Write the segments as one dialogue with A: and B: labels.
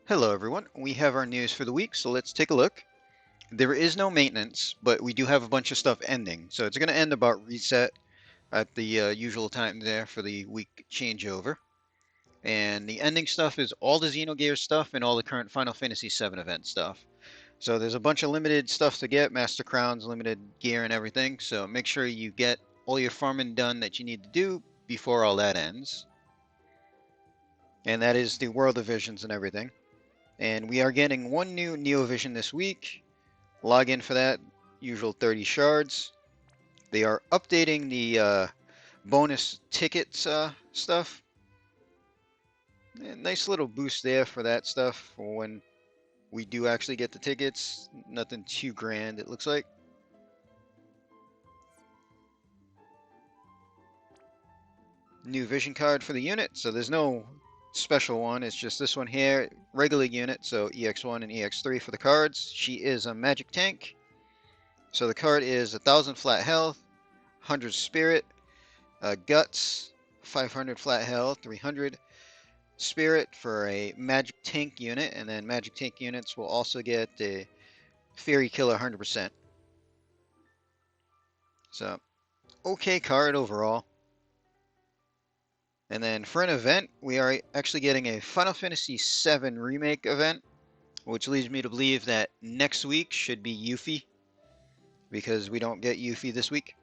A: Hello everyone, we have our news for the week, so let's take a look. There is no maintenance, but we do have a bunch of stuff ending. So it's going to end about reset at the usual time there for the week changeover. And the ending stuff is all the Xenogears stuff and all the current Final Fantasy VII event stuff. So there's a bunch of limited stuff to get, Master Crowns, limited gear and everything. So make sure you get all your farming done that you need to do before all that ends. And that is the World of Visions and everything. And we are getting one new Neovision this week. Log in for that, usual 30 shards. They are updating the bonus tickets stuff. Nice little boost there for that stuff for when we do actually get the tickets. Nothing too grand, it looks like. New vision card for the unit, so there's no special one. It's just this one here, regular unit, so EX1 and EX3 for the cards. She is a magic tank. So the card is 1,000 flat health, 100 spirit, guts, 500 flat health, 300 spirit for a magic tank unit, and then magic tank units will also get the fairy killer 100%. So, okay card overall. And then for an event, we are actually getting a Final Fantasy VII Remake event, which leads me to believe that next week should be Yuffie, because we don't get Yuffie this week.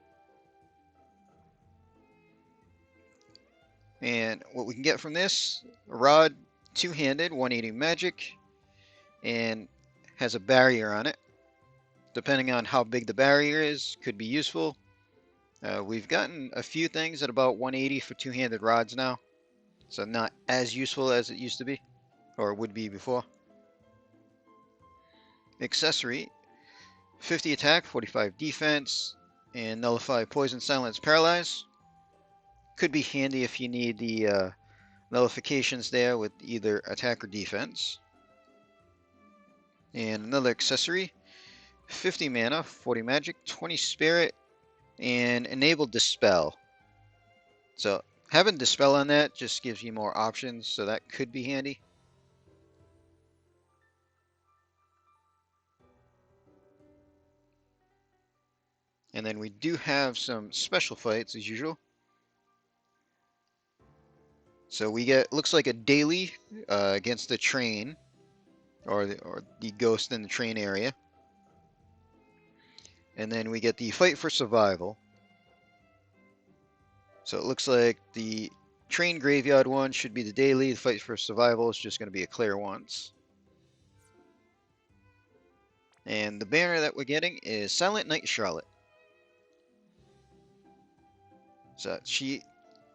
A: And what we can get from this, a rod, two-handed, 180 magic, and has a barrier on it. Depending on how big the barrier is, could be useful. We've gotten a few things at about 180 for two-handed rods now, so not as useful as it used to be, or would be before. Accessory, 50 attack, 45 defense, and nullify poison, silence, paralyze. Could be handy if you need the nullifications there with either attack or defense. And another accessory, 50 mana, 40 magic, 20 spirit, and enable Dispel. So having Dispel on that just gives you more options, so that could be handy. And then we do have some special fights as usual. So we get, looks like a daily against the train, or the ghost in the train area. And then we get the fight for survival. So it looks like the train graveyard one should be the daily. The fight for survival is just going to be a clear once. And the banner that we're getting is Silent Night Charlotte. So she,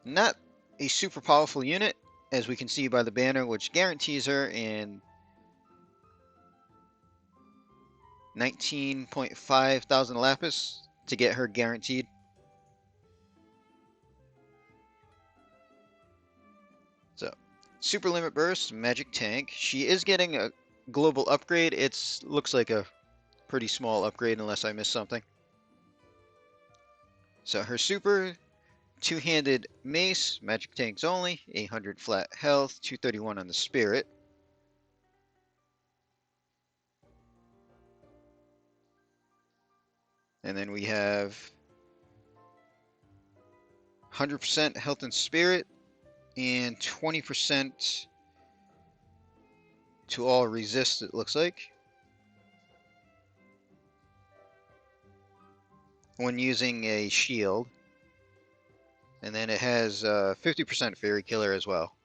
A: not a super powerful unit, as we can see by the banner, which guarantees her in 19.5 thousand lapis to get her guaranteed. So, super limit burst, magic tank. She is getting a global upgrade. It looks like a pretty small upgrade unless I missed something. So her super, two-handed mace, magic tanks only, 800 flat health, 231 on the spirit. And then we have 100% health and spirit, and 20% to all resist, it looks like, when using a shield. And then it has 50% fairy killer as well.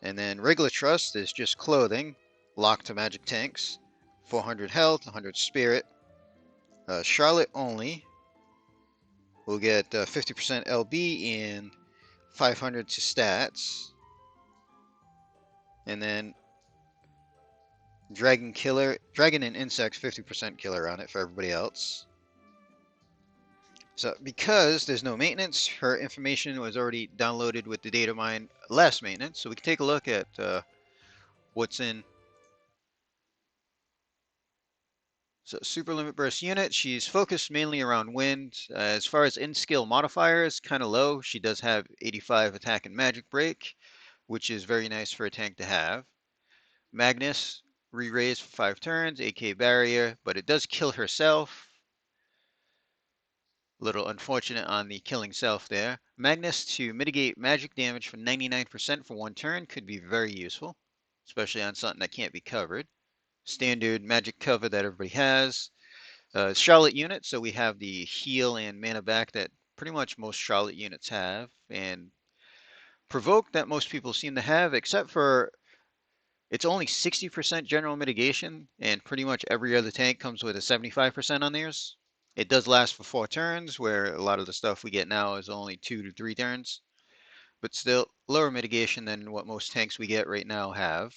A: And then regular trust is just clothing, locked to magic tanks, 400 health, 100 spirit. Charlotte only will get 50% LB and 500 to stats. And then Dragon and Insects, 50% killer on it for everybody else. So because there's no maintenance, her information was already downloaded with the data mine last maintenance. So we can take a look at what's in. So super limit burst unit, she's focused mainly around wind. As far as in skill modifiers, kind of low. She does have 85 attack and magic break. which is very nice for a tank to have. Magnus, re-raise for 5 turns, AK barrier, but it does kill herself. Little unfortunate on the killing self there. Magnus to mitigate magic damage for 99% for 1 turn could be very useful, especially on something that can't be covered. Standard magic cover that everybody has. Charlotte unit, so we have the heal and mana back that pretty much most Charlotte units have, and provoke that most people seem to have, except for it's only 60% general mitigation, and pretty much every other tank comes with a 75% on theirs. It does last for 4 turns, where a lot of the stuff we get now is only 2 to 3 turns, but still lower mitigation than what most tanks we get right now have.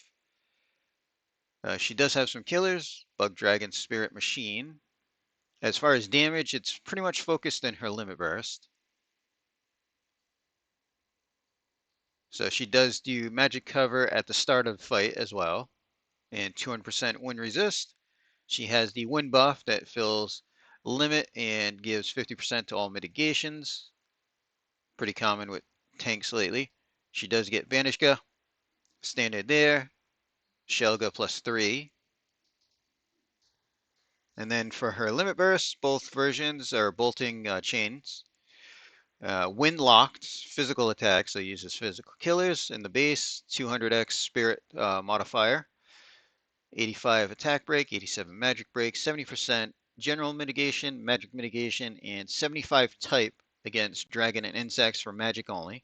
A: She does have some killers, Bug Dragon, Spirit Machine. As far as damage, it's pretty much focused in her limit burst. So she does do magic cover at the start of the fight as well, and 200% wind resist. She has the wind buff that fills limit and gives 50% to all mitigations. Pretty common with tanks lately. She does get Vanishka, standard there. Shelga +3. And then for her limit burst, both versions are bolting chains. Wind locked physical attack, so uses physical killers in the base, 200x spirit modifier, 85 attack break, 87 magic break, 70% general mitigation, magic mitigation, and 75 type against dragon and insects for magic only.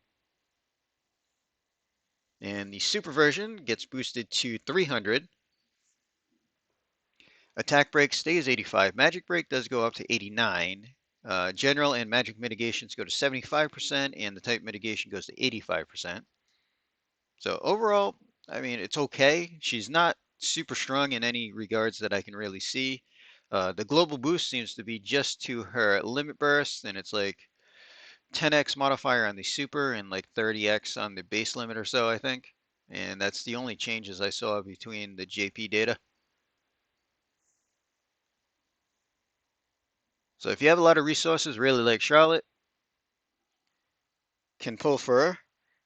A: And the super version gets boosted to 300. Attack break stays 85. Magic break does go up to 89. General and magic mitigations go to 75%, and the type mitigation goes to 85%. So overall, I mean, it's okay. She's not super strong in any regards that I can really see. The global boost seems to be just to her limit burst, and it's like 10x modifier on the super and like 30x on the base limit or so, I think. And that's the only changes I saw between the JP data. So if you have a lot of resources, really like Charlotte, can pull for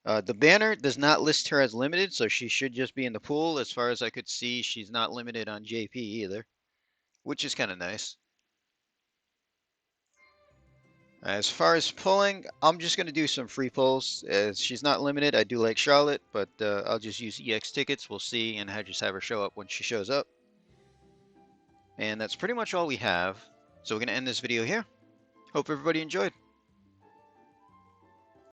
A: her. The banner does not list her as limited, so she should just be in the pool. As far as I could see, she's not limited on JP either, which is kind of nice. As far as pulling, I'm just going to do some free pulls. As she's not limited, I do like Charlotte, but I'll just use EX tickets. We'll see, and I just have her show up when she shows up. And that's pretty much all we have. So we're going to end this video here. Hope everybody enjoyed.